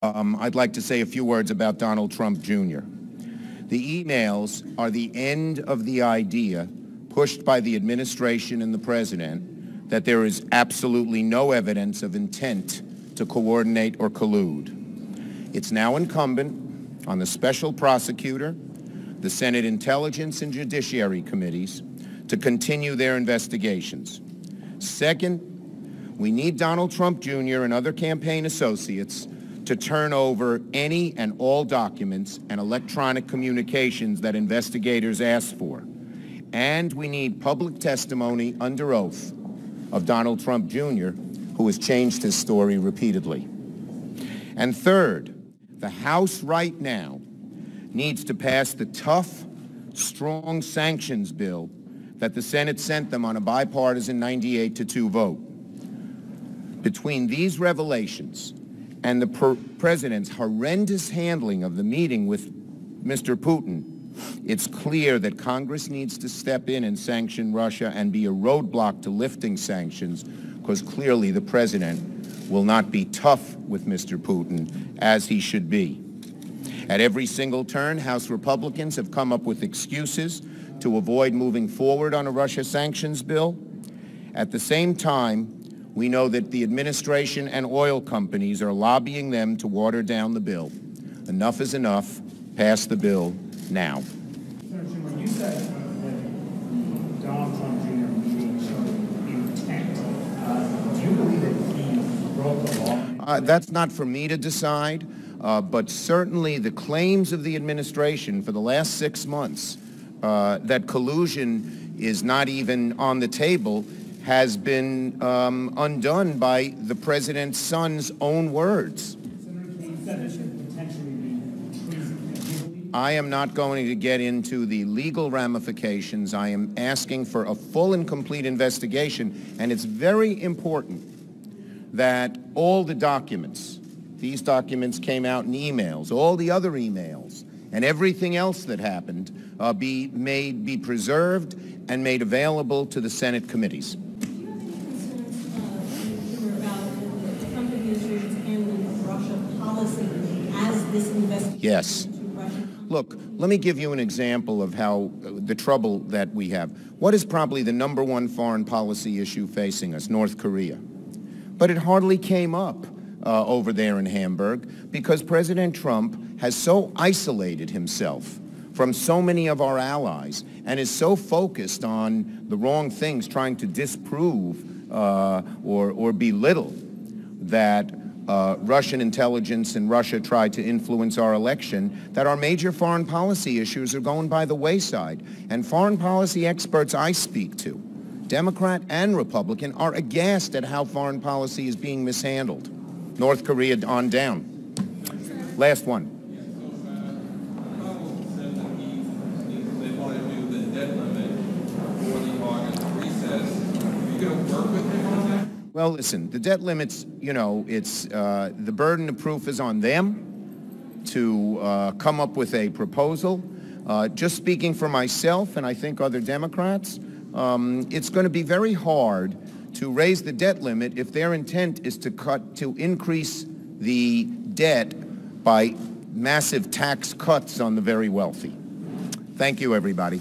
I'd like to say a few words about Donald Trump Jr. The emails are the end of the idea pushed by the administration and the president that there is absolutely no evidence of intent to coordinate or collude. It's now incumbent on the special prosecutor, the Senate Intelligence and Judiciary Committees to continue their investigations. Second, we need Donald Trump Jr. and other campaign associates to turn over any and all documents and electronic communications that investigators ask for. And we need public testimony under oath of Donald Trump Jr., who has changed his story repeatedly. And third, the House right now needs to pass the tough, strong sanctions bill that the Senate sent them on a bipartisan 98-2 vote. Between these revelations and the president's horrendous handling of the meeting with Mr. Putin, it's clear that Congress needs to step in and sanction Russia and be a roadblock to lifting sanctions, because clearly the president will not be tough with Mr. Putin as he should be. At every single turn, House Republicans have come up with excuses to avoid moving forward on a Russia sanctions bill. At the same time, we know that the administration and oil companies are lobbying them to water down the bill. Enough is enough. Pass the bill now. Senator Schumer, you said that Donald Trump Jr. meeting showed intent. Do you believe that he broke the law? That's not for me to decide, but certainly the claims of the administration for the last 6 months that collusion is not even on the table has been undone by the president's son's own words. Senator, said this could potentially be treason. I am not going to get into the legal ramifications. I am asking for a full and complete investigation, and it's very important that all the documents, these documents came out in emails, all the other emails, and everything else that happened be preserved and made available to the Senate committees. Yes. Look, let me give you an example of how the trouble that we have. What is probably the #1 foreign policy issue facing us? North Korea. But it hardly came up over there in Hamburg because President Trump has so isolated himself from so many of our allies and is so focused on the wrong things, trying to disprove or belittle that Russian intelligence and Russia tried to influence our election, that our major foreign policy issues are going by the wayside. And foreign policy experts I speak to, Democrat and Republican, are aghast at how foreign policy is being mishandled. North Korea on down. Last one. Well, listen, the debt limits, you know, it's the burden of proof is on them to come up with a proposal. Just speaking for myself and I think other Democrats, it's going to be very hard to raise the debt limit if their intent is to increase the debt by massive tax cuts on the very wealthy. Thank you, everybody.